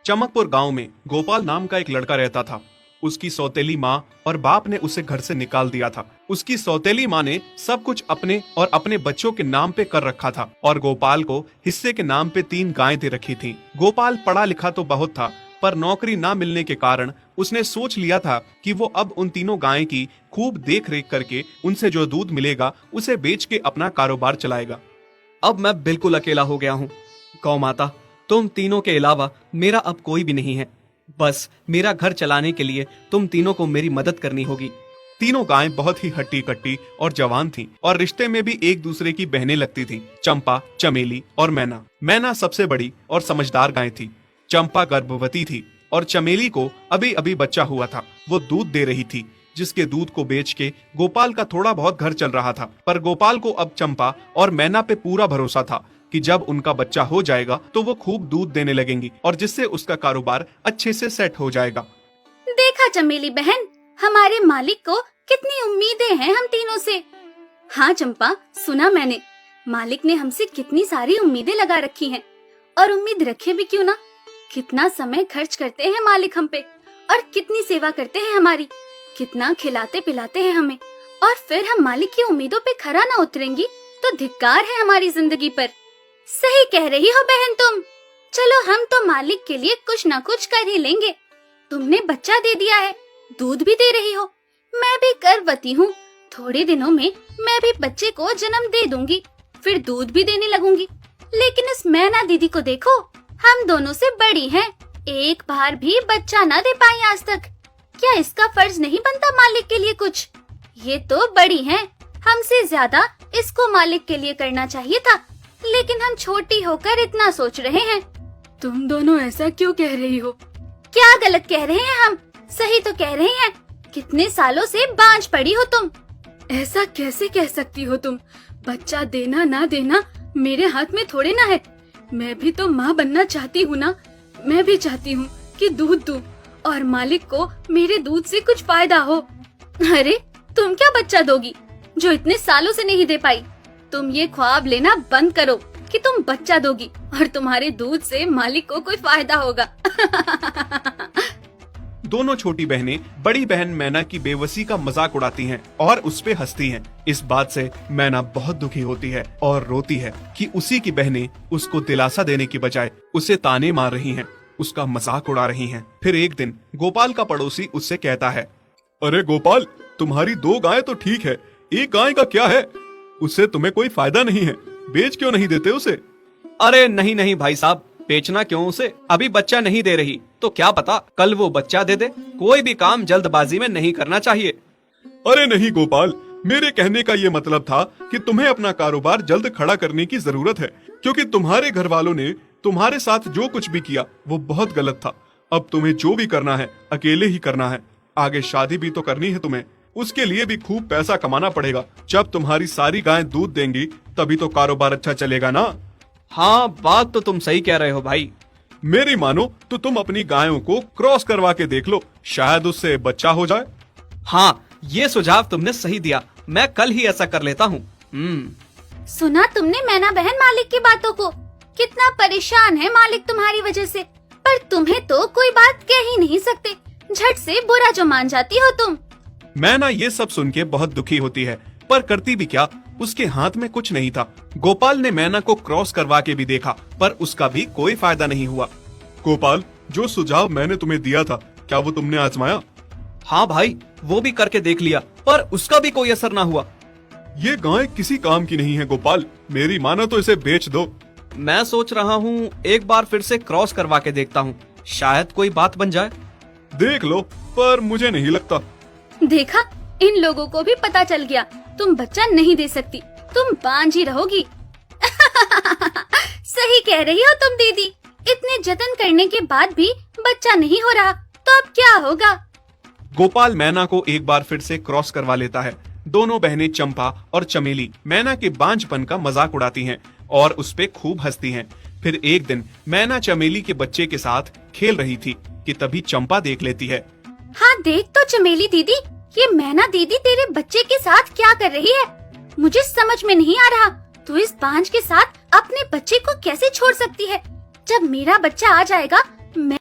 चमकपुर गांव में गोपाल नाम का एक लड़का रहता था। उसकी सौतेली माँ और बाप ने उसे घर से निकाल दिया था। उसकी सौतेली माँ ने सब कुछ अपने और अपने बच्चों के नाम पे कर रखा था और गोपाल को हिस्से के नाम पे 3 गायें दे रखी थी। गोपाल पढ़ा लिखा तो बहुत था, पर नौकरी ना मिलने के कारण उसने सोच लिया था कि वो अब उन तीनों गायें की खूब देख रेख करके उनसे जो दूध मिलेगा उसे बेच के अपना कारोबार चलाएगा। अब मैं बिल्कुल अकेला हो गया हूँ। गौ माता, तुम तीनों के अलावा मेरा अब कोई भी नहीं है। बस मेरा घर चलाने के लिए तुम तीनों को मेरी मदद करनी होगी। तीनों गायें बहुत ही हट्टी कट्टी और जवान थीं और रिश्ते में भी एक दूसरे की बहनें लगती थीं। चंपा, चमेली और मैना। मैना सबसे बड़ी और समझदार गाय थी। चंपा गर्भवती थी और चमेली को अभी अभी बच्चा हुआ था। वो दूध दे रही थी, जिसके दूध को बेच के गोपाल का थोड़ा बहुत घर चल रहा था। पर गोपाल को अब चंपा और मैना पे पूरा भरोसा था कि जब उनका बच्चा हो जाएगा तो वो खूब दूध देने लगेंगी और जिससे उसका कारोबार अच्छे से सेट हो जाएगा। देखा चमेली बहन, हमारे मालिक को कितनी उम्मीदें हैं हम तीनों से। हाँ चंपा, सुना मैंने, मालिक ने हमसे कितनी सारी उम्मीदें लगा रखी हैं। और उम्मीद रखे भी क्यों ना, कितना समय खर्च करते हैं मालिक हम पे और कितनी सेवा करते हैं हमारी, कितना खिलाते पिलाते हैं हमें। और फिर हम मालिक की उम्मीदों पे खरा ना उतरेंगी तो धिक्कार है हमारी जिंदगी पर। सही कह रही हो बहन तुम। चलो हम तो मालिक के लिए कुछ ना कुछ कर ही लेंगे। तुमने बच्चा दे दिया है, दूध भी दे रही हो, मैं भी गर्भवती हूँ। थोड़े दिनों में मैं भी बच्चे को जन्म दे दूंगी, फिर दूध भी देने लगूंगी। लेकिन इस मैना दीदी को देखो, हम दोनों से बड़ी हैं, एक बार भी बच्चा ना दे पाई आज तक। क्या इसका फर्ज नहीं बनता मालिक के लिए कुछ? ये तो बड़ी हैं, हमसे ज्यादा इसको मालिक के लिए करना चाहिए था, लेकिन हम छोटी होकर इतना सोच रहे हैं। तुम दोनों ऐसा क्यों कह रही हो? क्या गलत कह रहे हैं हम? सही तो कह रहे हैं। कितने सालों से बांझ पड़ी हो तुम। ऐसा कैसे कह सकती हो तुम? बच्चा देना ना देना मेरे हाथ में थोड़े ना है। मैं भी तो माँ बनना चाहती हूँ ना। मैं भी चाहती हूँ कि दूध दूँ और मालिक को मेरे दूध से कुछ फायदा हो। अरे तुम क्या बच्चा दोगी जो इतने सालों से नहीं दे पाई? तुम ये ख्वाब लेना बंद करो कि तुम बच्चा दोगी और तुम्हारे दूध से मालिक को कोई फायदा होगा। दोनों छोटी बहनें बड़ी बहन मैना की बेबसी का मजाक उड़ाती हैं और उस पे हंसती हैं। इस बात से मैना बहुत दुखी होती है और रोती है कि उसी की बहनें उसको दिलासा देने की बजाय उसे ताने मार रही हैं, उसका मजाक उड़ा रही हैं। फिर एक दिन गोपाल का पड़ोसी उससे कहता है, अरे गोपाल, तुम्हारी 2 गायें तो ठीक है, एक गाय का क्या है? उससे तुम्हें कोई फायदा नहीं है, बेच क्यों नहीं देते उसे? अरे नहीं नहीं भाई साहब, बेचना क्यों उसे? अभी बच्चा नहीं दे रही तो क्या पता कल वो बच्चा दे दे। कोई भी काम जल्दबाजी में नहीं करना चाहिए। अरे नहीं गोपाल, मेरे कहने का ये मतलब था कि तुम्हें अपना कारोबार जल्द खड़ा करने की जरूरत है, क्योंकि तुम्हारे घर वालों ने तुम्हारे साथ जो कुछ भी किया वो बहुत गलत था। अब तुम्हें जो भी करना है अकेले ही करना है। आगे शादी भी तो करनी है तुम्हें, उसके लिए भी खूब पैसा कमाना पड़ेगा। जब तुम्हारी सारी गायें दूध देंगी तभी तो कारोबार अच्छा चलेगा ना। हाँ, बात तो तुम सही कह रहे हो भाई। मेरी मानो तो तुम अपनी गायों को क्रॉस करवा के देख लो, शायद उससे बच्चा हो जाए। हाँ, ये सुझाव तुमने सही दिया, मैं कल ही ऐसा कर लेता हूँ। सुना तुमने मैना बहन मालिक की बातों को? कितना परेशान है मालिक तुम्हारी वजह से, पर तुम्हें तो कोई बात कह ही नहीं सकते। झट से बुरा जो मान जाती हो तुम। मैना ये सब सुन के बहुत दुखी होती है, पर करती भी क्या, उसके हाथ में कुछ नहीं था। गोपाल ने मैना को क्रॉस करवा के भी देखा, पर उसका भी कोई फायदा नहीं हुआ। गोपाल, जो सुझाव मैंने तुम्हें दिया था, क्या वो तुमने आजमाया? हाँ भाई, वो भी करके देख लिया, पर उसका भी कोई असर ना हुआ। ये गाय किसी काम की नहीं है गोपाल, मेरी मानो तो इसे बेच दो। मैं सोच रहा हूँ एक बार फिर से क्रॉस करवा के देखता हूँ, शायद कोई बात बन जाए। देख लो, पर मुझे नहीं लगता। देखा, इन लोगों को भी पता चल गया, तुम बच्चा नहीं दे सकती, तुम बांझ ही रहोगी। सही कह रही हो तुम दीदी, इतने जतन करने के बाद भी बच्चा नहीं हो रहा तो अब क्या होगा? गोपाल मैना को एक बार फिर से क्रॉस करवा लेता है। दोनों बहनें चंपा और चमेली मैना के बांझपन का मजाक उड़ाती हैं और उस पे खूब हंसती हैं। फिर एक दिन मैना चमेली के बच्चे के साथ खेल रही थी कि तभी चंपा देख लेती है। हाँ देख तो चमेली दीदी, ये मैना दीदी तेरे बच्चे के साथ क्या कर रही है? मुझे समझ में नहीं आ रहा, तू इस बांझ के साथ अपने बच्चे को कैसे छोड़ सकती है? जब मेरा बच्चा आ जाएगा मैं